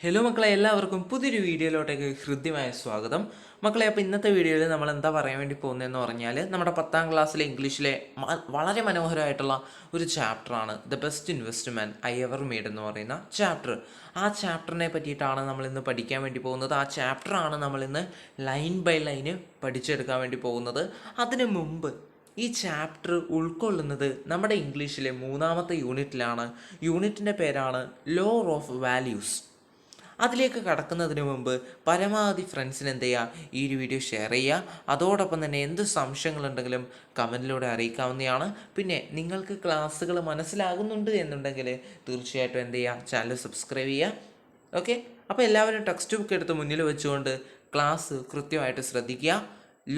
Hello മക്കളെ, എല്ലാവർക്കും പുതിയൊരു വീഡിയോയിലോട്ടേക്ക് ഹൃദ്യമായ സ്വാഗതം. മക്കളെ, അപ്പോൾ ഇന്നത്തെ വീഡിയോയിൽ നമ്മൾ എന്താ പറയാൻ വേണ്ടി പോകുന്നതെന്ന് പറഞ്ഞാൽ നമ്മുടെ 10ാം ക്ലാസ്സിലെ ഇംഗ്ലീഷിലെ വളരെ മനോഹരമായിട്ടുള്ള ഒരു ചാപ്റ്ററാണ് the best investment I ever made എന്ന് പറയുന്ന ചാപ്റ്റർ. ആ ചാപ്റ്ററിനെ പറ്റിയിട്ടാണ് നമ്മൾ ഇന്ന് പഠിക്കാൻ വേണ്ടി പോകുന്നത്. ആ ചാപ്റ്ററാണ് നമ്മളിന്ന് ലൈൻ ബൈ ലൈന് പഠിച്ചെടുക്കാൻ വേണ്ടി പോകുന്നത്. അതിനു മുമ്പ് ഈ ചാപ്റ്റർ ഉൾക്കൊള്ളുന്നത് നമ്മുടെ ഇംഗ്ലീഷിലെ 3ാമത്തെ യൂണിറ്റിലാണ്. യൂണിറ്റിൻ്റെ പേരാണ് ലോ ഓഫ് വാല്യൂസ്. അതിലേക്ക് കടക്കുന്നതിന് മുമ്പ് പരമാവധി ഫ്രണ്ട്സിന് എന്ത് ചെയ്യുക, ഈ ഒരു വീഡിയോ ഷെയർ ചെയ്യുക. അതോടൊപ്പം തന്നെ എന്ത് സംശയങ്ങളുണ്ടെങ്കിലും കമൻറ്റിലൂടെ അറിയിക്കാവുന്നതാണ്. പിന്നെ നിങ്ങൾക്ക് ക്ലാസ്സുകൾ മനസ്സിലാകുന്നുണ്ട് എന്നുണ്ടെങ്കിൽ തീർച്ചയായിട്ടും എന്ത് ചെയ്യുക, ചാനൽ സബ്സ്ക്രൈബ് ചെയ്യുക. ഓക്കെ, അപ്പോൾ എല്ലാവരും ടെക്സ്റ്റ് ബുക്ക് എടുത്ത് മുന്നിൽ വെച്ചുകൊണ്ട് ക്ലാസ് കൃത്യമായിട്ട് ശ്രദ്ധിക്കുക.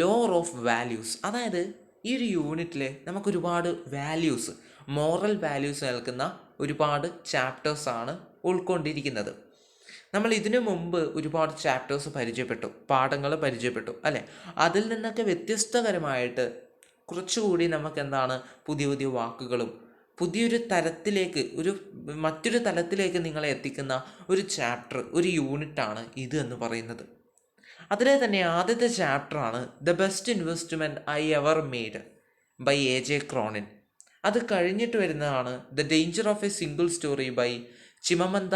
ലോ ഓഫ് വാല്യൂസ്, അതായത് ഈ ഒരു യൂണിറ്റിൽ നമുക്കൊരുപാട് വാല്യൂസ്, മോറൽ വാല്യൂസ് നൽകുന്ന ഒരുപാട് ചാപ്റ്റേഴ്സാണ് ഉൾക്കൊണ്ടിരിക്കുന്നത്. നമ്മൾ ഇതിനു മുമ്പ് ഒരുപാട് ചാപ്റ്റേഴ്സ് പരിചയപ്പെട്ടു, പാഠങ്ങൾ പരിചയപ്പെട്ടു അല്ലേ. അതിൽ നിന്നൊക്കെ വ്യത്യസ്തകരമായിട്ട് കുറച്ചുകൂടി നമുക്ക് എന്താണ്, പുതിയ പുതിയ വാക്കുകളും പുതിയൊരു തരത്തിലേക്ക്, മറ്റൊരു തലത്തിലേക്ക് നിങ്ങളെ എത്തിക്കുന്ന ഒരു ചാപ്റ്റർ, ഒരു യൂണിറ്റാണ് ഇത് എന്ന് പറയുന്നത്. അതിലെ തന്നെ ആദ്യത്തെ ചാപ്റ്ററാണ് the best investment I ever made by A J Cronin. അത് കഴിഞ്ഞിട്ട് വരുന്നതാണ് the danger of a single story by Chimamanda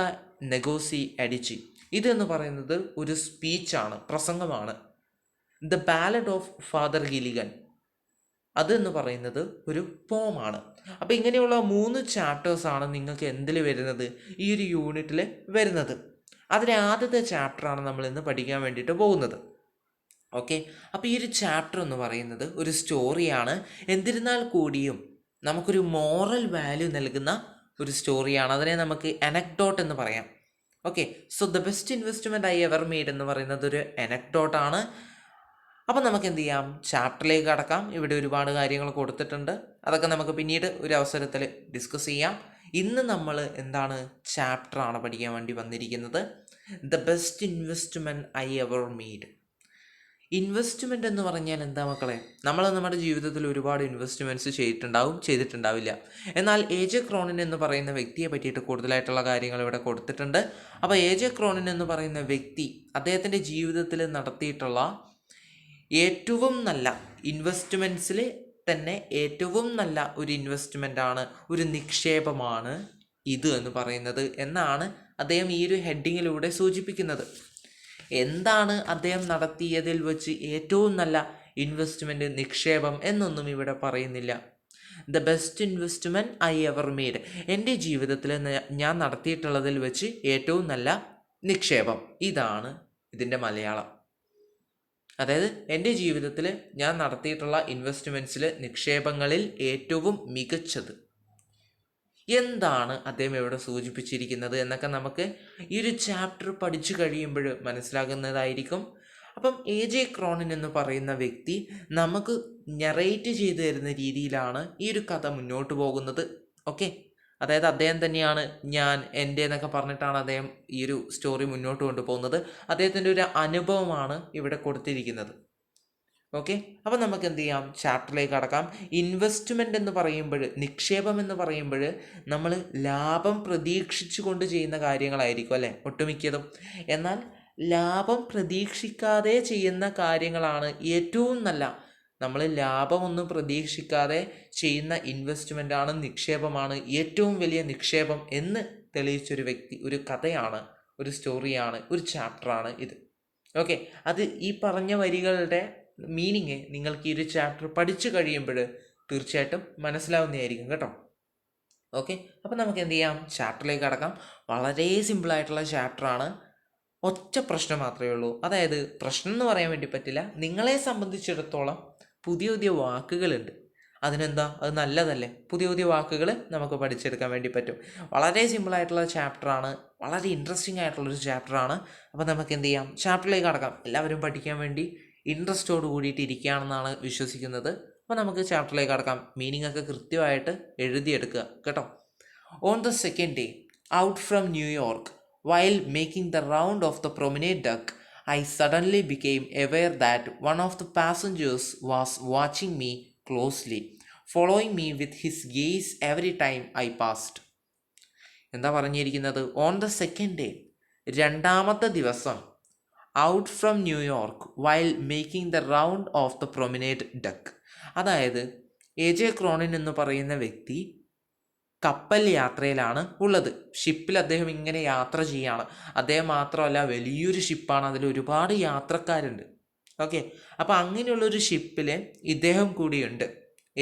Ngozi Adichie. ഇതെന്ന് പറയുന്നത് ഒരു സ്പീച്ചാണ്, പ്രസംഗമാണ്. The ballad of Father Gilligan, അതെന്ന് പറയുന്നത് ഒരു പോമാണ്. അപ്പോൾ ഇങ്ങനെയുള്ള 3 ചാപ്റ്റേഴ്സാണ് നിങ്ങൾക്ക് എന്തിൽ വരുന്നത്, ഈ ഒരു യൂണിറ്റിൽ വരുന്നത്. അതിലെ ആദ്യത്തെ ചാപ്റ്ററാണ് നമ്മൾ ഇന്ന് പഠിക്കാൻ വേണ്ടിയിട്ട് പോകുന്നത്. ഓക്കെ, അപ്പോൾ ഈ ഒരു ചാപ്റ്റർ എന്ന് പറയുന്നത് ഒരു സ്റ്റോറിയാണ്. എന്നിരുന്നാൽ കൂടിയും നമുക്കൊരു മോറൽ വാല്യൂ നൽകുന്ന ഒരു സ്റ്റോറിയാണ്. അതിനെ നമുക്ക് അനക്ഡോട്ട് എന്ന് പറയാം. Okay, so the best investment I ever made എന്ന് പറയുന്നത് ഒരു അനക്ഡോട്ടാണ്. അപ്പം നമുക്ക് എന്ത് ചെയ്യാം, ചാപ്റ്ററിലേക്ക് കടക്കാം. ഇവിടെ ഒരുപാട് കാര്യങ്ങൾ കൊടുത്തിട്ടുണ്ട്, അതൊക്കെ നമുക്ക് പിന്നീട് ഒരു അവസരത്തിൽ ഡിസ്കസ് ചെയ്യാം. ഇന്ന് നമ്മൾ എന്താണ്, ചാപ്റ്ററാണ് പഠിക്കാൻ വേണ്ടി വന്നിരിക്കുന്നത്. The best investment I ever made. Investment എന്ന് പറഞ്ഞാൽ എന്താ മക്കളെ, നമ്മൾ നമ്മുടെ ജീവിതത്തിൽ ഒരുപാട് ഇൻവെസ്റ്റ്മെൻറ്റ്സ് ചെയ്തിട്ടുണ്ടാവില്ല. എന്നാൽ എ ജെ ക്രോണിൻ എന്ന് പറയുന്ന വ്യക്തിയെ പറ്റിയിട്ട് കൂടുതലായിട്ടുള്ള കാര്യങ്ങൾ ഇവിടെ കൊടുത്തിട്ടുണ്ട്. അപ്പോൾ എ ജെ ക്രോണിൻ എന്ന് പറയുന്ന വ്യക്തി അദ്ദേഹത്തിൻ്റെ ജീവിതത്തിൽ നടത്തിയിട്ടുള്ള ഏറ്റവും നല്ല ഇൻവെസ്റ്റ്മെൻറ്റ്സിൽ തന്നെ ഏറ്റവും നല്ല ഒരു ഇൻവെസ്റ്റ്മെൻ്റാണ്, ഒരു നിക്ഷേപമാണ് ഇത് എന്ന് പറയുന്നത് എന്നാണ് അദ്ദേഹം ഈ ഒരു ഹെഡിങ്ങിലൂടെ സൂചിപ്പിക്കുന്നത്. എന്താണ് അദ്ദേഹം നടത്തിയതിൽ വെച്ച് ഏറ്റവും നല്ല ഇൻവെസ്റ്റ്മെൻറ്റ്, നിക്ഷേപം എന്നൊന്നും ഇവിടെ പറയുന്നില്ല. The best investment I ever made, എൻ്റെ ജീവിതത്തിൽ ഞാൻ നടത്തിയിട്ടുള്ളതിൽ വെച്ച് ഏറ്റവും നല്ല നിക്ഷേപം, ഇതാണ് ഇതിൻ്റെ മലയാളം. അതായത് എൻ്റെ ജീവിതത്തിൽ ഞാൻ നടത്തിയിട്ടുള്ള ഇൻവെസ്റ്റ്മെൻറ്റ്സിൽ, നിക്ഷേപങ്ങളിൽ ഏറ്റവും മികച്ചത് എന്താണ് അദ്ദേഹം ഇവിടെ സൂചിപ്പിച്ചിരിക്കുന്നത് എന്നൊക്കെ നമുക്ക് ഈ ഒരു ചാപ്റ്റർ പഠിച്ചു കഴിയുമ്പോൾ മനസ്സിലാകുന്നതായിരിക്കും. അപ്പം എ ജെ ക്രോണിൻ എന്ന് പറയുന്ന വ്യക്തി നമുക്ക് നറേറ്റ് ചെയ്തു തരുന്ന രീതിയിലാണ് ഈ ഒരു കഥ മുന്നോട്ട് പോകുന്നത്. ഓക്കെ, അതായത് അദ്ദേഹം തന്നെയാണ് ഞാൻ, എൻ്റെ എന്നൊക്കെ പറഞ്ഞിട്ടാണ് അദ്ദേഹം ഈ ഒരു സ്റ്റോറി മുന്നോട്ട് കൊണ്ടുപോകുന്നത്. അദ്ദേഹത്തിൻ്റെ ഒരു അനുഭവമാണ് ഇവിടെ കൊടുത്തിരിക്കുന്നത്. ഓക്കെ, അപ്പോൾ നമുക്ക് എന്ത് ചെയ്യാം, ചാപ്റ്ററിലേക്ക് കടക്കാം. ഇൻവെസ്റ്റ്മെൻ്റ് എന്ന് പറയുമ്പോൾ, നിക്ഷേപം എന്ന് പറയുമ്പോൾ നമ്മൾ ലാഭം പ്രതീക്ഷിച്ചു കൊണ്ട് ചെയ്യുന്ന കാര്യങ്ങളായിരിക്കും അല്ലേ ഒട്ടുമിക്കതും. എന്നാൽ ലാഭം പ്രതീക്ഷിക്കാതെ ചെയ്യുന്ന കാര്യങ്ങളാണ് ഏറ്റവും നല്ല. നമ്മൾ ലാഭമൊന്നും പ്രതീക്ഷിക്കാതെ ചെയ്യുന്ന ഇൻവെസ്റ്റ്മെൻ്റാണ്, നിക്ഷേപമാണ് ഏറ്റവും വലിയ നിക്ഷേപം എന്ന് തെളിയിച്ചൊരു വ്യക്തി, ഒരു കഥയാണ്, ഒരു സ്റ്റോറിയാണ്, ഒരു ചാപ്റ്ററാണ് ഇത്. ഓക്കെ, അത് ഈ പറഞ്ഞ വരികളുടെ മീനിങ് നിങ്ങൾക്ക് ഈ ഒരു ചാപ്റ്റർ പഠിച്ചു കഴിയുമ്പോൾ തീർച്ചയായിട്ടും മനസ്സിലാവുന്നതായിരിക്കും കേട്ടോ. ഓക്കെ, അപ്പോൾ നമുക്ക് എന്ത് ചെയ്യാം, ചാപ്റ്ററിലേക്ക് കടക്കാം. വളരെ സിമ്പിളായിട്ടുള്ള ചാപ്റ്ററാണ്. ഒറ്റ പ്രശ്നം മാത്രമേ ഉള്ളൂ. അതായത് പ്രശ്നം എന്ന് പറയാൻ വേണ്ടി പറ്റില്ല, നിങ്ങളെ സംബന്ധിച്ചിടത്തോളം പുതിയ പുതിയ വാക്കുകളുണ്ട്. അതിനെന്താ, അത് നല്ലതല്ലേ, പുതിയ പുതിയ വാക്കുകൾ നമുക്ക് പഠിച്ചെടുക്കാൻ വേണ്ടി പറ്റും. വളരെ സിമ്പിളായിട്ടുള്ള ചാപ്റ്ററാണ്, വളരെ ഇൻട്രസ്റ്റിംഗ് ആയിട്ടുള്ളൊരു ചാപ്റ്ററാണ്. അപ്പോൾ നമുക്ക് എന്ത് ചെയ്യാം, ചാപ്റ്ററിലേക്ക് കടക്കാം. എല്ലാവരും പഠിക്കാൻ വേണ്ടി ഇൻട്രസ്റ്റോട് കൂടിയിട്ട് ഇരിക്കുകയാണെന്നാണ് വിശ്വസിക്കുന്നത്. അപ്പോൾ നമുക്ക് ചാപ്റ്ററിലേക്ക് കടക്കാം. മീനിങ് ഒക്കെ കൃത്യമായിട്ട് എഴുതിയെടുക്കുക കേട്ടോ. On the second day out from New York, while making the round of the promenade deck, I suddenly became aware that one of the passengers was watching me closely, following me with his gaze every time I passed. എന്താ പറഞ്ഞിരിക്കുന്നത്, on the second day, രണ്ടാമത്തെ ദിവസം out from New York while making the round of the promenade deck. അതായത് A J Cronin എന്ന് പറയുന്ന വ്യക്തി കപ്പൽ യാത്രയിലാണ് ഉള്ളത്. ഷിപ്പിൽ അദ്ദേഹം ഇങ്ങനെ യാത്ര ചെയ്യാണ്. അദ്ദേഹം മാത്രമല്ല, വലിയൊരു ഷിപ്പാണ്, അതിൽ ഒരുപാട് യാത്രക്കാരുണ്ട്. ഓക്കെ, അപ്പോൾ അങ്ങനെയുള്ളൊരു ഷിപ്പിൽ ഇദ്ദേഹം കൂടിയുണ്ട്,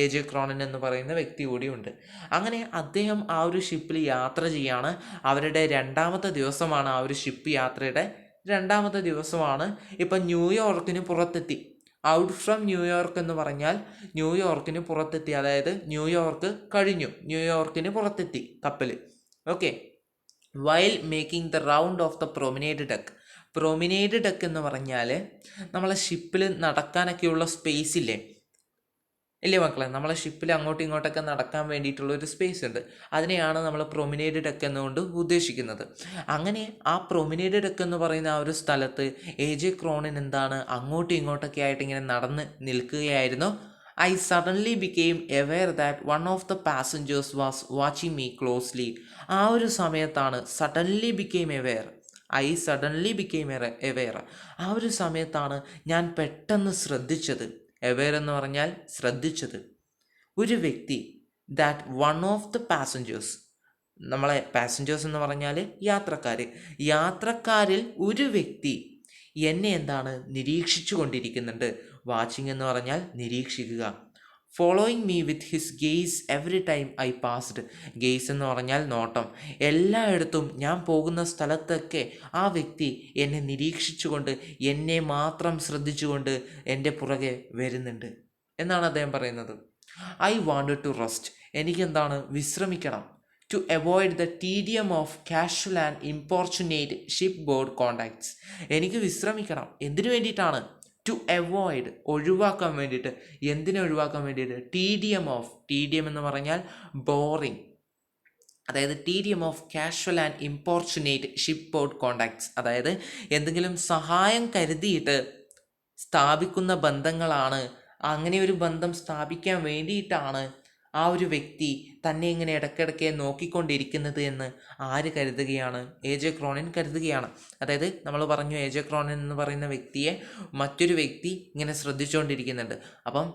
എ ജെ ക്രോണിൻ എന്ന് പറയുന്ന വ്യക്തി കൂടിയുണ്ട്. അങ്ങനെ അദ്ദേഹം ആ ഒരു ഷിപ്പിൽ യാത്ര ചെയ്യാണ്. അവരുടെ രണ്ടാമത്തെ ദിവസമാണ്, ആ ഒരു ഷിപ്പ് യാത്രയുടെ രണ്ടാമത്തെ ദിവസമാണ്. ഇപ്പം ന്യൂയോർക്കിന് പുറത്തെത്തി. ഔട്ട് ഫ്രം ന്യൂയോർക്ക് എന്ന് പറഞ്ഞാൽ ന്യൂയോർക്കിന് പുറത്തെത്തി, അതായത് ന്യൂയോർക്ക് കഴിഞ്ഞു, ന്യൂയോർക്കിന് പുറത്തെത്തി കപ്പൽ. Okay, while making the round of the promenade deck. Promenade deck എന്ന് പറഞ്ഞാൽ നമ്മളെ ഷിപ്പിൽ നടക്കാനൊക്കെയുള്ള സ്പേസ് ഇല്ലേ മക്കളെ, നമ്മളെ ഷിപ്പിൽ അങ്ങോട്ടും ഇങ്ങോട്ടൊക്കെ നടക്കാൻ വേണ്ടിയിട്ടുള്ള ഒരു സ്പേസ് ഉണ്ട്. അതിനെയാണ് നമ്മൾ പ്രൊമിനേഡ് ഡക്ക് എന്നുകൊണ്ട് ഉദ്ദേശിക്കുന്നത്. അങ്ങനെ ആ പ്രൊമിനേഡ് ഡക്ക് എന്ന് പറയുന്ന ആ ഒരു സ്ഥലത്ത് എ ജെ ക്രോണിൻ എന്താണ്, അങ്ങോട്ടും ഇങ്ങോട്ടൊക്കെ ആയിട്ട് ഇങ്ങനെ നടന്ന് നിൽക്കുകയായിരുന്നു. I suddenly became aware that one of the passengers was watching me closely. ആ ഒരു സമയത്താണ് suddenly became aware, I suddenly became aware, ആ ഒരു സമയത്താണ് ഞാൻ പെട്ടെന്ന് ശ്രദ്ധിച്ചത്. അവെയർ എന്ന് പറഞ്ഞാൽ ശ്രദ്ധിച്ചത്. ഒരു വ്യക്തി, that one of the passengers, നമ്മളെ പാസഞ്ചേഴ്സ് എന്ന് പറഞ്ഞാൽ യാത്രക്കാരിൽ ഒരു വ്യക്തി എന്നെ എന്താണ്, നിരീക്ഷിച്ചു കൊണ്ടിരിക്കുന്നുണ്ട്. വാച്ചിങ് എന്ന് പറഞ്ഞാൽ നിരീക്ഷിക്കുക. Following me with his guys every time I passed. Guys എന്ന് പറഞ്ഞാൽ നോട്ടം. എല്ലായിടത്തും ഞാൻ പോകുന്ന സ്ഥലത്തൊക്കെ ആ വ്യക്തി എന്നെ നിരീക്ഷിച്ചുകൊണ്ട്, എന്നെ മാത്രം ശ്രദ്ധിച്ചുകൊണ്ട് എൻ്റെ പുറകെ വരുന്നുണ്ട് എന്നാണ് അദ്ദേഹം പറയുന്നത്. I wanted to rest. എനിക്കെന്താണ്, വിശ്രമിക്കണം. To avoid the tedium of casual and importunate shipboard contacts. എനിക്ക് വിശ്രമിക്കണം. എന്തിനു വേണ്ടിയിട്ടാണ്? ടു അവോയ്ഡ്, ഒഴിവാക്കാൻ വേണ്ടിയിട്ട്. എന്തിനെ ഒഴിവാക്കാൻ വേണ്ടിയിട്ട്? ടീഡിയം എന്ന് പറഞ്ഞാൽ ബോറിങ്, അതായത് tedium of casual and importunate shipboard contacts. അതായത് എന്തെങ്കിലും സഹായം കരുതിയിട്ട് സ്ഥാപിക്കുന്ന ബന്ധങ്ങളാണ്, അങ്ങനെ ഒരു ബന്ധം സ്ഥാപിക്കാൻ വേണ്ടിയിട്ടാണ് ആ ഒരു വ്യക്തി തന്നെ ഇങ്ങനെ ഇടയ്ക്കിടയ്ക്ക് നോക്കിക്കൊണ്ടിരിക്കുന്നത് എന്ന് ആര് കരുതുകയാണ്? എ ജെ ക്രോണിൻ കരുതുകയാണ്. അതായത് നമ്മൾ പറഞ്ഞു, എ ജെ ക്രോണിൻ എന്ന് പറയുന്ന വ്യക്തിയെ മറ്റൊരു വ്യക്തി ഇങ്ങനെ ശ്രദ്ധിച്ചുകൊണ്ടിരിക്കുന്നുണ്ട്. അപ്പം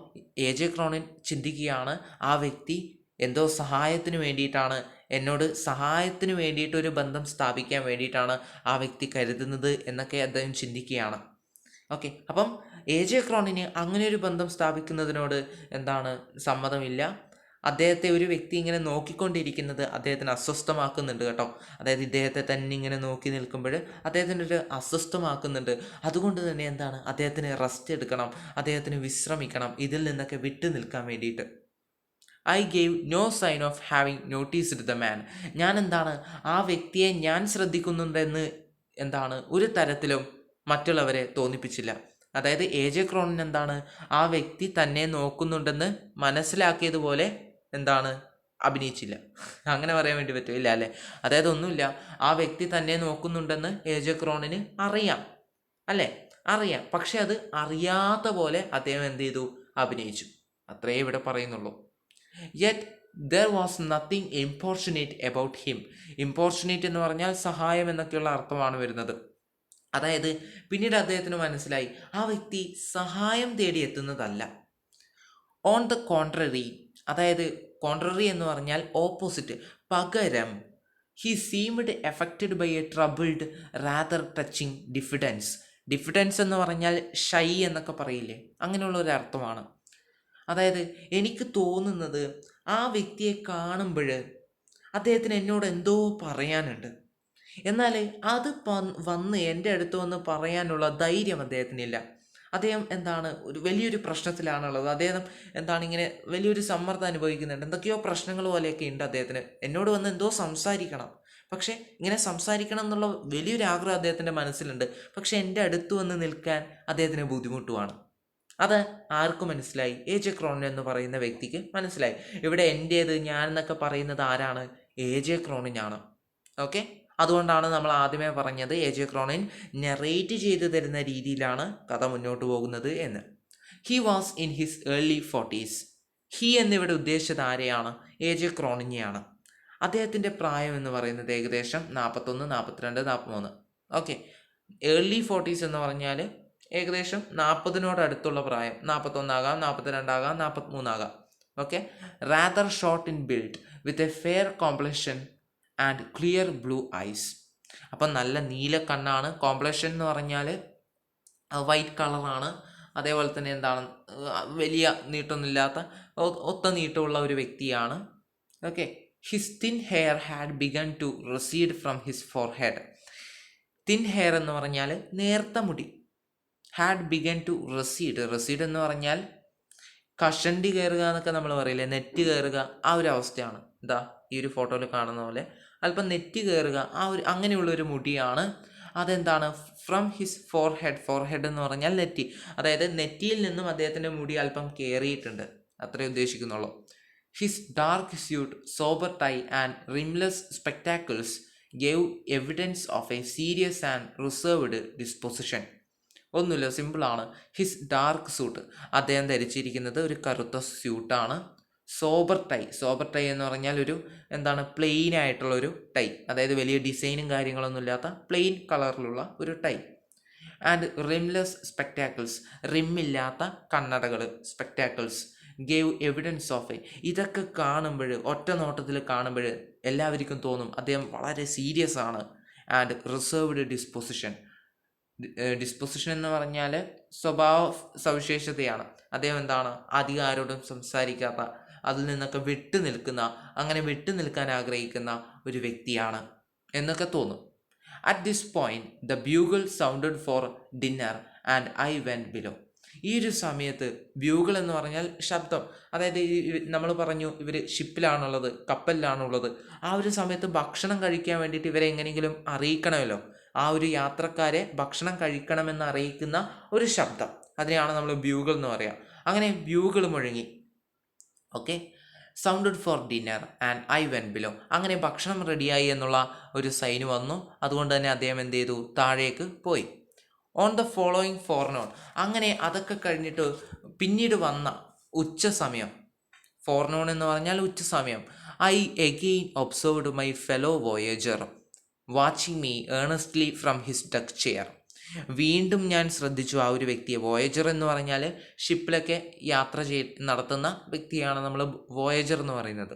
എ ജെ ക്രോണിൻ ചിന്തിക്കുകയാണ്, ആ വ്യക്തി എന്തോ സഹായത്തിന് വേണ്ടിയിട്ടാണ്, എന്നോട് സഹായത്തിന് വേണ്ടിയിട്ട് ഒരു ബന്ധം സ്ഥാപിക്കാൻ വേണ്ടിയിട്ടാണ് ആ വ്യക്തി കരുതുന്നത് എന്നൊക്കെ അദ്ദേഹം ചിന്തിക്കുകയാണ്. ഓക്കെ, അപ്പം എ ജെ ക്രോണിന് അങ്ങനെ ഒരു ബന്ധം സ്ഥാപിക്കുന്നതിനോട് എന്താണ്, സമ്മതമില്ല. അദ്ദേഹത്തെ ഒരു വ്യക്തി ഇങ്ങനെ നോക്കിക്കൊണ്ടിരിക്കുന്നത് അദ്ദേഹത്തിന് അസ്വസ്ഥമാക്കുന്നുണ്ട് കേട്ടോ. അതായത് ഇദ്ദേഹത്തെ തന്നെ ഇങ്ങനെ നോക്കി നിൽക്കുമ്പോൾ അദ്ദേഹത്തിനൊരു അസ്വസ്ഥമാക്കുന്നുണ്ട്. അതുകൊണ്ട് തന്നെ എന്താണ്, അദ്ദേഹത്തിന് റെസ്റ്റ് എടുക്കണം, അദ്ദേഹത്തിന് വിശ്രമിക്കണം, ഇതിൽ നിന്നൊക്കെ വിട്ടു നിൽക്കാൻ വേണ്ടിയിട്ട്. I gave no sign of having noticed the man. ഞാൻ എന്താണ്, ആ വ്യക്തിയെ ഞാൻ ശ്രദ്ധിക്കുന്നുണ്ടെന്ന് എന്താണ് ഒരു തരത്തിലും മറ്റുള്ളവരെ തോന്നിപ്പിച്ചില്ല. അതായത് എ ജെ ക്രോണിൻ എന്താണ്, ആ വ്യക്തി തന്നെ നോക്കുന്നുണ്ടെന്ന് മനസ്സിലാക്കിയതുപോലെ എന്താണ്, അഭിനയിച്ചില്ല. അങ്ങനെ പറയാൻ വേണ്ടി പറ്റില്ല അല്ലേ? അതായത് ഒന്നുമില്ല, ആ വ്യക്തി തന്നെ നോക്കുന്നുണ്ടെന്ന് എ ജെ ക്രോണിന് അറിയാം അല്ലേ, അറിയാം. പക്ഷെ അത് അറിയാത്ത പോലെ അദ്ദേഹം എന്ത് ചെയ്തു, അഭിനയിച്ചു. അത്രേ ഇവിടെ പറയുന്നുള്ളൂ. Yet there was nothing importunate about him. Importunate എന്ന് പറഞ്ഞാൽ സഹായം എന്നൊക്കെയുള്ള അർത്ഥമാണ് വരുന്നത്. അതായത് പിന്നീട് അദ്ദേഹത്തിന് മനസ്സിലായി, ആ വ്യക്തി സഹായം തേടി എത്തുന്നതല്ല. ഓൺ ദ കോൺട്രറി, അതായത് കോൺട്രറി എന്ന് പറഞ്ഞാൽ ഓപ്പോസിറ്റ്, പകരം he seemed affected by a troubled rather touching diffidence. Diffidence എന്ന് പറഞ്ഞാൽ ഷൈ എന്നൊക്കെ പറയില്ലേ, അങ്ങനെയുള്ള ഒരു അർത്ഥമാണ്. അതായത് എനിക്ക് തോന്നുന്നത്, ആ വ്യക്തിയെ കാണുമ്പോൾ അദ്ദേഹത്തിന് എന്നോട് എന്തോ പറയാനുണ്ട്, എന്നാൽ അത് വന്ന് എൻ്റെ അടുത്ത് വന്ന് പറയാനുള്ള ധൈര്യം അദ്ദേഹത്തിനില്ല. അദ്ദേഹം എന്താണ്, ഒരു വലിയൊരു പ്രശ്നത്തിലാണുള്ളത്. അദ്ദേഹം എന്താണ്, ഇങ്ങനെ വലിയൊരു സമ്മർദ്ദം അനുഭവിക്കുന്നുണ്ട്, എന്തൊക്കെയോ പ്രശ്നങ്ങൾ പോലെയൊക്കെ ഉണ്ട് അദ്ദേഹത്തിന്. എന്നോട് വന്ന് എന്തോ സംസാരിക്കണം, പക്ഷേ ഇങ്ങനെ സംസാരിക്കണം എന്നുള്ള വലിയൊരു ആഗ്രഹം അദ്ദേഹത്തിൻ്റെ മനസ്സിലുണ്ട്. പക്ഷെ എൻ്റെ അടുത്ത് വന്ന് നിൽക്കാൻ അദ്ദേഹത്തിന് ബുദ്ധിമുട്ടുമാണ്. അത് ആർക്കും മനസ്സിലായി? എ ജെ ക്രോണിൻ എന്ന് പറയുന്ന വ്യക്തിക്ക് മനസ്സിലായി. ഇവിടെ എൻ്റേത്, ഞാൻ എന്നൊക്കെ പറയുന്നത് ആരാണ്? A J ക്രോണിനാണ്. ഓക്കെ, അതുകൊണ്ടാണ് നമ്മൾ ആദ്യമേ പറഞ്ഞത് എ ജെ ക്രോണിൻ നെറേറ്റ് ചെയ്തു തരുന്ന രീതിയിലാണ് കഥ മുന്നോട്ട് പോകുന്നത് എന്ന്. He was in his early 40s. He എന്നിവിടെ ഉദ്ദേശിച്ചത് ആരെയാണ്? എ ജെ ക്രോണിനെയാണ്. അദ്ദേഹത്തിൻ്റെ പ്രായം എന്ന് പറയുന്നത് ഏകദേശം 41, 42, 43. ഓക്കെ. ഏർലി 40s എന്ന് പറഞ്ഞാൽ ഏകദേശം 40-നോടടുത്തുള്ള പ്രായം. 41 42 43 okay. Rather short in build with a fair complexion and clear blue eyes. അപ്പം നല്ല നീല കണ്ണാണ്. കോംപ്ലക്ഷൻ എന്ന് പറഞ്ഞാൽ വൈറ്റ് കളറാണ്. അതേപോലെ തന്നെ എന്താണ്, വലിയ നീട്ടമൊന്നുമില്ലാത്ത ഒത്ത നീട്ടമുള്ള ഒരു വ്യക്തിയാണ്. Okay. His thin hair had begun to recede from his forehead. Thin hair എന്ന് പറഞ്ഞാൽ നേർത്ത മുടി. Had begun to recede. Recede എന്ന് പറഞ്ഞാൽ കഷണ്ടി കയറുക എന്നൊക്കെ നമ്മൾ പറയില്ലേ, നെറ്റ് കയറുക, ആ ഒരു അവസ്ഥയാണ്. എന്താ ഈ ഒരു ഫോട്ടോയിൽ കാണുന്ന പോലെ അല്പം നെറ്റ് കയറുക, ആ ഒരു അങ്ങനെയുള്ള ഒരു മുടിയാണ്. അതെന്താണ്, ഫ്രം ഹിസ് ഫോർഹെഡ്. ഫോർഹെഡ് എന്ന് പറഞ്ഞാൽ നെറ്റി, അതായത് നെറ്റിയിൽ നിന്നും അദ്ദേഹത്തിൻ്റെ മുടി അല്പം കയറിയിട്ടുണ്ട്, അത്രേ ഉദ്ദേശിക്കുന്നുള്ളൂ. His dark suit, sober tie and rimless spectacles gave evidence of a serious and reserved disposition. ഒന്നുമില്ല, സിമ്പിളാണ്. ഹിസ് ഡാർക്ക് സ്യൂട്ട്, അദ്ദേഹം ധരിച്ചിരിക്കുന്നത് ഒരു കറുത്ത സ്യൂട്ടാണ്. Sober tie. സോബർ ടൈ എന്ന് പറഞ്ഞാൽ ഒരു എന്താണ്, പ്ലെയിൻ ആയിട്ടുള്ള ഒരു ടൈ, അതായത് വലിയ ഡിസൈനും കാര്യങ്ങളൊന്നും ഇല്ലാത്ത പ്ലെയിൻ കളറിലുള്ള ഒരു ടൈ. ആൻഡ് റിംലെസ് സ്പെക്ടാക്കിൾസ്, റിമ്മില്ലാത്ത കണ്ണടകൾ, spectacles. Gave evidence of a. ഇതൊക്കെ കാണുമ്പോൾ, ഒറ്റ നോട്ടത്തിൽ കാണുമ്പോൾ എല്ലാവർക്കും തോന്നും അദ്ദേഹം വളരെ സീരിയസ് ആണ്. And reserved disposition. ഡിസ്പൊസിഷൻ എന്ന് പറഞ്ഞാൽ സ്വഭാവ സവിശേഷതയാണ്. അദ്ദേഹം എന്താണ്, അധികം ആരോടും സംസാരിക്കാത്ത, അതിൽ നിന്നൊക്കെ വിട്ടു നിൽക്കുന്ന, അങ്ങനെ വിട്ടു നിൽക്കാൻ ആഗ്രഹിക്കുന്ന ഒരു വ്യക്തിയാണ് എന്നൊക്കെ തോന്നും. At this point the bugle sounded for dinner and I went below. ഈ ഒരു സമയത്ത് ബ്യൂഗിൾ എന്ന് പറഞ്ഞാൽ ശബ്ദം, അതായത് നമ്മൾ പറഞ്ഞു ഇവർ ഷിപ്പിലാണുള്ളത്, കപ്പലിലാണുള്ളത്. ആ ഒരു സമയത്ത് ഭക്ഷണം കഴിക്കാൻ വേണ്ടിയിട്ട് ഇവരെ എങ്ങനെയെങ്കിലും അറിയിക്കണമല്ലോ. ആ ഒരു യാത്രക്കാരെ ഭക്ഷണം കഴിക്കണമെന്ന് അറിയിക്കുന്ന ഒരു ശബ്ദം, അതിനെയാണ് നമ്മൾ ബ്യൂഗിൾ എന്ന് പറയുക. അങ്ങനെ ബ്യൂഗിൾ മുഴങ്ങി. Okay. Sounded for dinner and I went below. അങ്ങനെ ഭക്ഷണം റെഡിയായി എന്നുള്ള ഒരു സൈന് വന്നു. അതുകൊണ്ട് തന്നെ അദ്ദേഹം എന്ത് ചെയ്തു, താഴേക്ക് പോയി. On the following forenoon. അങ്ങനെ അതൊക്കെ കഴിഞ്ഞിട്ട് പിന്നീട് വന്ന ഉച്ച സമയം, ഫോർനോൺ എന്ന് പറഞ്ഞാൽ ഉച്ച സമയം. I again observed my fellow Voyager watching me earnestly from his duck chair. വീണ്ടും ഞാൻ ശ്രദ്ധിച്ചു ആ ഒരു വ്യക്തിയെ. വോയേജർ എന്ന് പറഞ്ഞാൽ ഷിപ്പിലൊക്കെ യാത്ര നടത്തുന്ന വ്യക്തിയാണ് നമ്മൾ വോയേജർ എന്ന് പറയുന്നത്.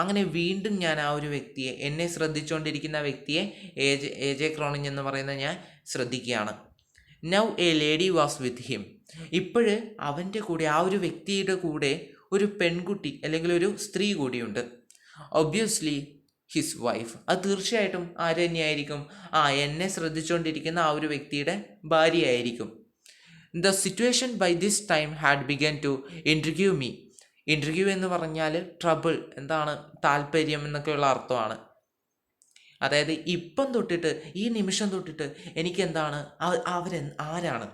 അങ്ങനെ വീണ്ടും ഞാൻ ആ ഒരു വ്യക്തിയെ, എന്നെ ശ്രദ്ധിച്ചുകൊണ്ടിരിക്കുന്ന വ്യക്തിയെ, എ ജെ ക്രോണിൻ എന്ന് പറയുന്ന ഞാൻ ശ്രദ്ധിക്കുകയാണ്. Now a lady was with him. ഇപ്പോഴ് അവൻ്റെ കൂടെ, ആ ഒരു വ്യക്തിയുടെ കൂടെ ഒരു പെൺകുട്ടി അല്ലെങ്കിൽ ഒരു സ്ത്രീ കൂടിയുണ്ട്. Obviously his wife. അത് തീർച്ചയായിട്ടും ആര് തന്നെയായിരിക്കും, എന്നെ ശ്രദ്ധിച്ചുകൊണ്ടിരിക്കുന്ന ആ ഒരു വ്യക്തിയുടെ ഭാര്യയായിരിക്കും. The situation by this time had begun to intrigue me. Intrigue എന്ന് പറഞ്ഞാൽ ട്രബിൾ, എന്താണ്, താല്പര്യം എന്നൊക്കെയുള്ള അർത്ഥമാണ്. അതായത് ഇപ്പം തൊട്ടിട്ട്, ഈ നിമിഷം തൊട്ടിട്ട് എനിക്ക് എന്താണ്, ആരാണ്,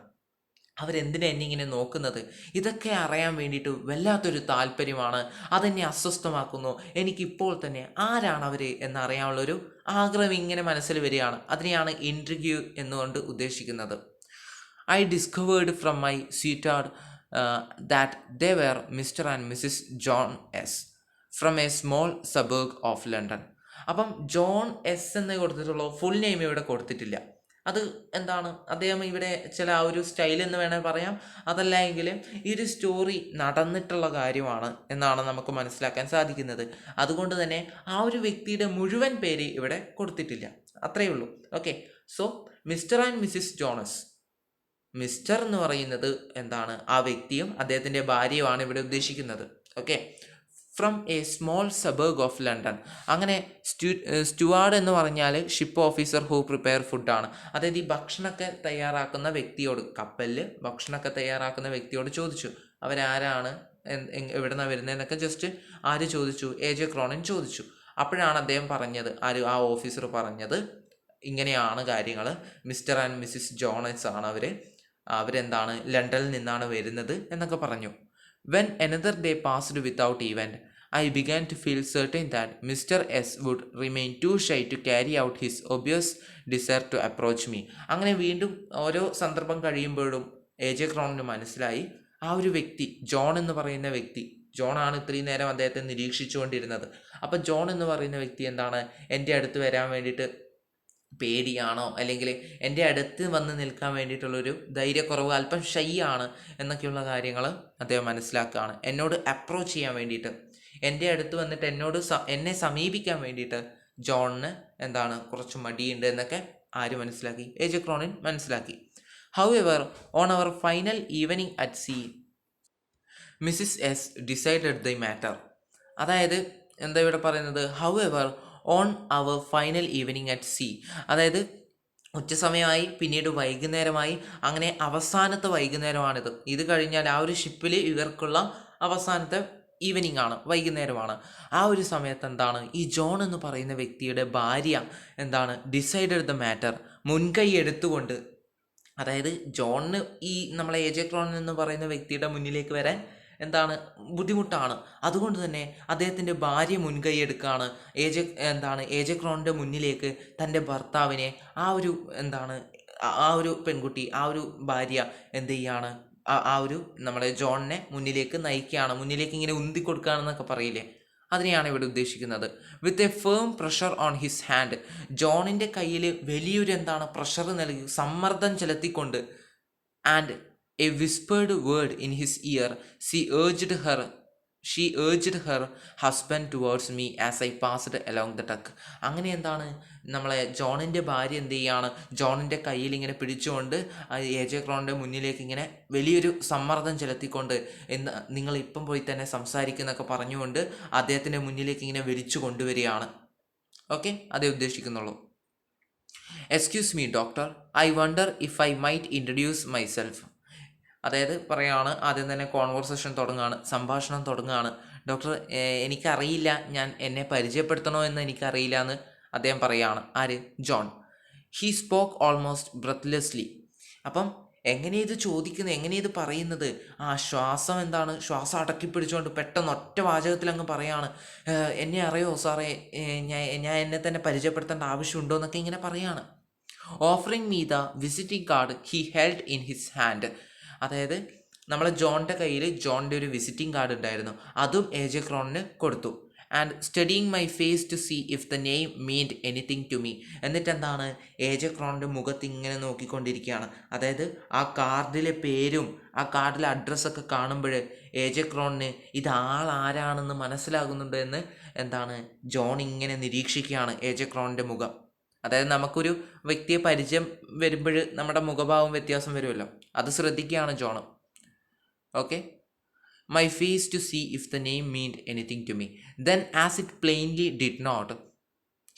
അവരെന്തിനാ എന്നെ ഇങ്ങനെ നോക്കുന്നത്, ഇതൊക്കെ അറിയാൻ വേണ്ടിയിട്ട് വല്ലാത്തൊരു താല്പര്യമാണ്. അതെന്നെ അസ്വസ്ഥമാക്കുന്നു. എനിക്കിപ്പോൾ തന്നെ ആരാണ് അവർ എന്നറിയാനുള്ളൊരു ആഗ്രഹം ഇങ്ങനെ മനസ്സിൽ വരികയാണ്. അതിനെയാണ് ഇൻട്രിഗ്യൂ എന്നുകൊണ്ട് ഉദ്ദേശിക്കുന്നത്. I discovered from my steward that they were Mr and Mrs John S from a small suburb of London. അപ്പം ജോൺ എസ് എന്ന് കൊടുത്തിട്ടുള്ളൂ, ഫുൾ നെയിം ഇവിടെ കൊടുത്തിട്ടില്ല. അത് എന്താണ്, അദ്ദേഹം ഇവിടെ ചില ആ ഒരു സ്റ്റൈൽ എന്ന് വേണേൽ പറയാം. അതല്ല എങ്കിൽ ഈ ഒരു സ്റ്റോറി നടന്നിട്ടുള്ള കാര്യമാണ് എന്നാണ് നമുക്ക് മനസ്സിലാക്കാൻ സാധിക്കുന്നത്. അതുകൊണ്ട് തന്നെ ആ ഒരു വ്യക്തിയുടെ മുഴുവൻ പേര് ഇവിടെ കൊടുത്തിട്ടില്ല, അത്രയേ ഉള്ളൂ. Okay. So Mr and Mrs Jones. Mr എന്ന് പറയുന്നത് എന്താണ്, ആ വ്യക്തിയും അദ്ദേഹത്തിൻ്റെ ഭാര്യയുമാണ് ഇവിടെ ഉദ്ദേശിക്കുന്നത്. Okay. From a small suburb of London. അങ്ങനെ സ്റ്റുവാർഡ് എന്ന് പറഞ്ഞാൽ ഷിപ്പ് ഓഫീസർ ഹൂ പ്രിപ്പയർ ഫുഡാണ്. അതായത് ഈ ഭക്ഷണമൊക്കെ തയ്യാറാക്കുന്ന വ്യക്തിയോട്, കപ്പലിൽ ഭക്ഷണമൊക്കെ തയ്യാറാക്കുന്ന വ്യക്തിയോട് ചോദിച്ചു അവരാരാണ്, എവിടെ നിന്നാണ് വരുന്നതെന്നൊക്കെ ജസ്റ്റ് ആര് ചോദിച്ചു, എ ജെ ക്രോണിൻ ചോദിച്ചു. അപ്പോഴാണ് അദ്ദേഹം പറഞ്ഞത്, ആ ഓഫീസർ പറഞ്ഞത് ഇങ്ങനെയാണ് കാര്യങ്ങൾ, മിസ്റ്റർ ആൻഡ് മിസ്സിസ് ജോണസ് ആണ് അവരെന്താണ് ലണ്ടനിൽ നിന്നാണ് വരുന്നത് എന്നൊക്കെ പറഞ്ഞു. When another day passed without event, I began to feel certain that Mr. S would remain too shy to carry out his obvious desire to approach me. അങ്ങനെ വീണ്ടും ഓരോ സന്ദർഭം കഴിയുമ്പോഴും എ ജെ ക്രോണിന് മനസ്സിലായി ആ ഒരു വ്യക്തി, ജോൺ എന്ന് പറയുന്ന വ്യക്തി, ജോണാണ് ഇത്രയും നേരം അദ്ദേഹത്തെ നിരീക്ഷിച്ചുകൊണ്ടിരുന്നത്. അപ്പം ജോൺ എന്ന് പറയുന്ന വ്യക്തി എന്താണ്, എൻ്റെ അടുത്ത് വരാൻ വേണ്ടിയിട്ട് പേടിയാണോ, അല്ലെങ്കിൽ എൻ്റെ അടുത്ത് വന്ന് നിൽക്കാൻ വേണ്ടിയിട്ടുള്ളൊരു ധൈര്യക്കുറവ്, അല്പം ഷൈ ആണ് എന്നൊക്കെയുള്ള കാര്യങ്ങൾ അദ്ദേഹം മനസ്സിലാക്കുകയാണ്. എന്നോട് അപ്രോച്ച് ചെയ്യാൻ വേണ്ടിയിട്ട്, എൻ്റെ അടുത്ത് വന്നിട്ട് എന്നെ സമീപിക്കാൻ വേണ്ടിയിട്ട് ജോണിന് കുറച്ച് മടിയുണ്ട് എന്നൊക്കെ ആര് മനസ്സിലാക്കി? എ ജെ ക്രോണിൻ മനസ്സിലാക്കി. However, on our final evening at sea, Mrs S decided the matter. അതായത് എന്താ ഇവിടെ പറയുന്നത്? However, on our final evening at sea, അതായത് ഉച്ച സമയമായി, പിന്നീട് വൈകുന്നേരമായി, അങ്ങനെ അവസാനത്തെ വൈകുന്നേരമാണിത്. ഇത് കഴിഞ്ഞാൽ ആ ഒരു ഷിപ്പിൽ ഇവർക്കുള്ള അവസാനത്തെ ഈവനിങ് ആണ്, വൈകുന്നേരമാണ്. ആ ഒരു സമയത്ത് ഈ ജോൺ എന്ന് പറയുന്ന വ്യക്തിയുടെ ഭാര്യ ഡിസൈഡഡ് ദ മാറ്റർ, മുൻകൈ എടുത്തുകൊണ്ട്, അതായത് ജോണിന് ഈ നമ്മളെ എ ജെ ക്രോണിൻ എന്ന് പറയുന്ന വ്യക്തിയുടെ മുന്നിലേക്ക് വരാൻ ബുദ്ധിമുട്ടാണ്. അതുകൊണ്ട് തന്നെ അദ്ദേഹത്തിൻ്റെ ഭാര്യ മുൻകൈ എടുക്കുകയാണ്. എ ജെ ക്രോണിൻ്റെ മുന്നിലേക്ക് തൻ്റെ ഭർത്താവിനെ, ആ ഒരു പെൺകുട്ടി, ആ ഒരു ഭാര്യ എന്ത് ചെയ്യാണ്, ആ ഒരു നമ്മളെ ജോണിനെ മുന്നിലേക്ക് നയിക്കുകയാണ്, മുന്നിലേക്ക് ഇങ്ങനെ ഉന്തി കൊടുക്കുകയാണെന്നൊക്കെ പറയില്ലേ, അതിനെയാണ് ഇവിടെ ഉദ്ദേശിക്കുന്നത്. With a firm pressure on his hand, ജോണിൻ്റെ കയ്യിൽ വലിയൊരു പ്രഷർ നൽകി, സമ്മർദ്ദം ചെലുത്തിക്കൊണ്ട്, and a whispered word in his ear, she urged her husband towards me as I passed along the deck. അങ്ങനെ നമ്മളെ ജോണിൻ്റെ ഭാര്യ എന്ത് ചെയ്യാണ്, ജോണിൻ്റെ കയ്യിൽ ഇങ്ങനെ പിടിച്ചുകൊണ്ട് എ ജെ ക്രോണിൻ്റെ മുന്നിലേക്ക് ഇങ്ങനെ വലിയൊരു സമ്മർദ്ദം ചെലുത്തിക്കൊണ്ട്, നിങ്ങൾ ഇപ്പം പോയി തന്നെ സംസാരിക്കുന്നൊക്കെ പറഞ്ഞുകൊണ്ട് അദ്ദേഹത്തിൻ്റെ മുന്നിലേക്ക് ഇങ്ങനെ വലിച്ചു കൊണ്ടുവരികയാണ്. ഓക്കെ, അതേ ഉദ്ദേശിക്കുന്നുള്ളൂ. Excuse me doctor, I wonder if I might introduce myself. അതായത് പറയാണ്, ആദ്യം തന്നെ കോൺവെർസേഷൻ തുടങ്ങുകയാണ്, സംഭാഷണം തുടങ്ങുകയാണ്. ഡോക്ടർ, എനിക്കറിയില്ല, എന്നെ പരിചയപ്പെടുത്തണോ എന്ന് എനിക്കറിയില്ല എന്ന് അദ്ദേഹം പറയുകയാണ്. ആര്? John. He spoke almost breathlessly. അപ്പം എങ്ങനെ ഇത് ചോദിക്കുന്നത്, എങ്ങനെ ഇത് പറയുന്നത്? ശ്വാസം അടക്കി പിടിച്ചുകൊണ്ട് പെട്ടെന്ന് ഒറ്റ വാചകത്തിൽ അങ്ങ് പറയാണ്, എന്നെ അറിയോ സാറേ, ഞാൻ എന്നെ തന്നെ പരിചയപ്പെടുത്തേണ്ട ആവശ്യമുണ്ടോ എന്നൊക്കെ ഇങ്ങനെ പറയാണ്. Offering me the visiting card he held in his hand. അതായത് നമ്മളെ ജോണിൻ്റെ കയ്യിൽ ജോണിൻ്റെ ഒരു വിസിറ്റിംഗ് കാർഡ് ഉണ്ടായിരുന്നു, അതും എ ജെ ക്രോണിന് കൊടുത്തു. And studying my face to see if the name meant anything to me. എന്നിട്ട് എ ജെ ക്രോണിൻ്റെ മുഖത്ത് ഇങ്ങനെ നോക്കിക്കൊണ്ടിരിക്കുകയാണ്. അതായത് ആ കാർഡിലെ പേരും ആ കാർഡിലെ അഡ്രസ്സൊക്കെ കാണുമ്പോൾ എ ജെ ക്രോണിന് ഇത് ആരാണെന്ന് മനസ്സിലാകുന്നുണ്ട് എന്ന് ജോൺ ഇങ്ങനെ നിരീക്ഷിക്കുകയാണ് എ ജെ ക്രോണിൻ്റെ മുഖം. അതായത് നമുക്കൊരു വ്യക്തിയെ പരിചയം വരുമ്പോൾ നമ്മുടെ മുഖഭാവം വ്യത്യാസം വരുമല്ലോ, അത് ശ്രദ്ധിക്കുകയാണ് John. Okay, my face to see if the name meant anything to me. Then as it plainly did not,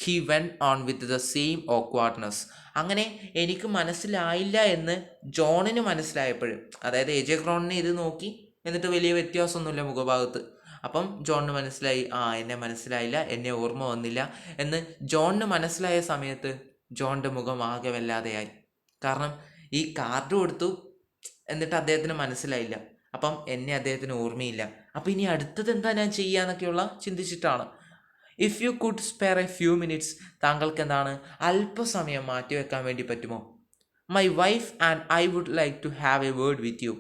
he went on with the same awkwardness. അങ്ങനെ എനിക്ക് മനസ്സിലായില്ല എന്ന് ജോണിന് മനസ്സിലായപ്പോഴും, അതായത് എ ജെ ക്രോണിനെ ഇത് നോക്കി, എന്നിട്ട് വലിയ വ്യത്യാസമൊന്നുമില്ല മുഖഭാഗത്ത്. അപ്പം ജോണിന് മനസ്സിലായി, എന്നെ മനസ്സിലായില്ല, എന്നെ ഓർമ്മ വന്നില്ല എന്ന് ജോണിന് മനസ്സിലായ സമയത്ത് ജോണിൻ്റെ മുഖം ആകെ വല്ലാതെയായി. കാരണം ഈ കാർഡ് കൊടുത്തു, എന്നിട്ട് അദ്ദേഹത്തിന് മനസ്സിലായില്ല, അപ്പം എന്നെ അദ്ദേഹത്തിന് ഓർമ്മയില്ല, അപ്പം ഇനി അടുത്തത് എന്താ ഞാൻ ചെയ്യുക എന്നൊക്കെയുള്ള ചിന്തിച്ചിട്ടാണ്. If you could spare a few minutes, താങ്കൾക്ക് അല്പസമയം മാറ്റിവെക്കാൻ വേണ്ടി പറ്റുമോ? My wife and I would like to have a word with you.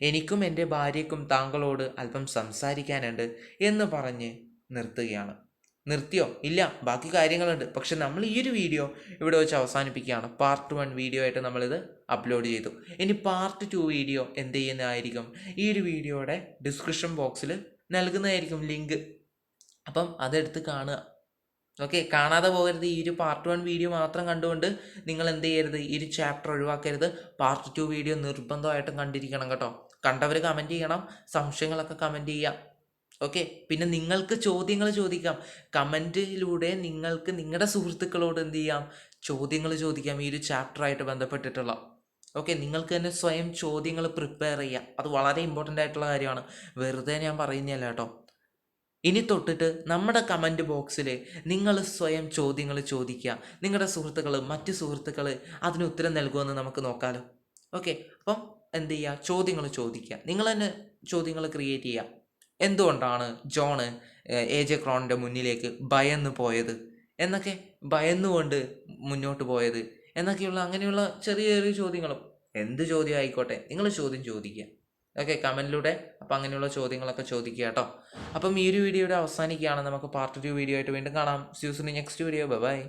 എനിക്കും എൻ്റെ ഭാര്യയ്ക്കും താങ്കളോട് അല്പം സംസാരിക്കാനുണ്ട് എന്ന് പറഞ്ഞ് നിർത്തുകയാണ്. നിർത്തിയോ? ഇല്ല, ബാക്കി കാര്യങ്ങളുണ്ട്. പക്ഷെ നമ്മൾ ഈ ഒരു വീഡിയോ ഇവിടെ വെച്ച് അവസാനിപ്പിക്കുകയാണ്. പാർട്ട് 1 വീഡിയോ ആയിട്ട് നമ്മളിത് അപ്ലോഡ് ചെയ്തു. ഇനി പാർട്ട് 2 വീഡിയോ എന്ത് ചെയ്യുന്നതായിരിക്കും, ഈ ഒരു വീഡിയോയുടെ ഡിസ്ക്രിപ്ഷൻ ബോക്സിൽ നൽകുന്നതായിരിക്കും ലിങ്ക്. അപ്പം അതെടുത്ത് കാണുക. ഓക്കെ, കാണാതെ പോകരുത്. ഈ ഒരു പാർട്ട് 1 വീഡിയോ മാത്രം കണ്ടുകൊണ്ട് നിങ്ങൾ എന്ത് ചെയ്യരുത്, ഈ ഒരു ചാപ്റ്റർ ഒഴിവാക്കരുത്. പാർട്ട് 2 വീഡിയോ നിർബന്ധമായിട്ടും കണ്ടിരിക്കണം കേട്ടോ. കണ്ടവർ കമൻറ്റ് ചെയ്യണം, സംശയങ്ങളൊക്കെ കമൻറ്റ് ചെയ്യാം. ഓക്കെ, പിന്നെ നിങ്ങൾക്ക് ചോദ്യങ്ങൾ ചോദിക്കാം. കമൻറ്റിലൂടെ നിങ്ങൾക്ക് നിങ്ങളുടെ സുഹൃത്തുക്കളോട് എന്ത് ചെയ്യാം, ചോദ്യങ്ങൾ ചോദിക്കാം ഈ ഒരു ചാപ്റ്ററായിട്ട് ബന്ധപ്പെട്ടിട്ടുള്ള. ഓക്കെ, നിങ്ങൾക്ക് തന്നെ സ്വയം ചോദ്യങ്ങൾ പ്രിപ്പയർ ചെയ്യാം. അത് വളരെ ഇമ്പോർട്ടൻ്റ് ആയിട്ടുള്ള കാര്യമാണ്, വെറുതെ ഞാൻ പറയുന്നതല്ല കേട്ടോ. ഇനി തൊട്ടിട്ട് നമ്മുടെ കമൻറ്റ് ബോക്സിൽ നിങ്ങൾ സ്വയം ചോദ്യങ്ങൾ ചോദിക്കുക. നിങ്ങളുടെ മറ്റു സുഹൃത്തുക്കൾ അതിന് ഉത്തരം നൽകുമെന്ന് നമുക്ക് നോക്കാമല്ലോ. ഓക്കെ, അപ്പം എന്ത് ചെയ്യുക, ചോദ്യങ്ങൾ ചോദിക്കുക. നിങ്ങൾ തന്നെ ചോദ്യങ്ങൾ ക്രിയേറ്റ് ചെയ്യുക. എന്തുകൊണ്ടാണ് ജോണ് എ ജെ ക്രോണിൻ്റെ മുന്നിലേക്ക് ഭയന്ന് പോയത് എന്നൊക്കെ, ഭയന്നുകൊണ്ട് മുന്നോട്ട് പോയത് എന്നൊക്കെയുള്ള അങ്ങനെയുള്ള ചെറിയ ചെറിയ ചോദ്യങ്ങളും, എന്ത് ചോദ്യം ആയിക്കോട്ടെ, നിങ്ങൾ ചോദ്യം ചോദിക്കുക. ഓക്കെ, കമൻറ്റിലൂടെ അപ്പം അങ്ങനെയുള്ള ചോദ്യങ്ങളൊക്കെ ചോദിക്കുക കേട്ടോ. അപ്പം ഈ ഒരു വീഡിയോയുടെ അവസാനിക്കുകയാണ്. നമുക്ക് പാർട്ട് 2 വീഡിയോ ആയിട്ട് വീണ്ടും കാണാം. See you soon in next video. By.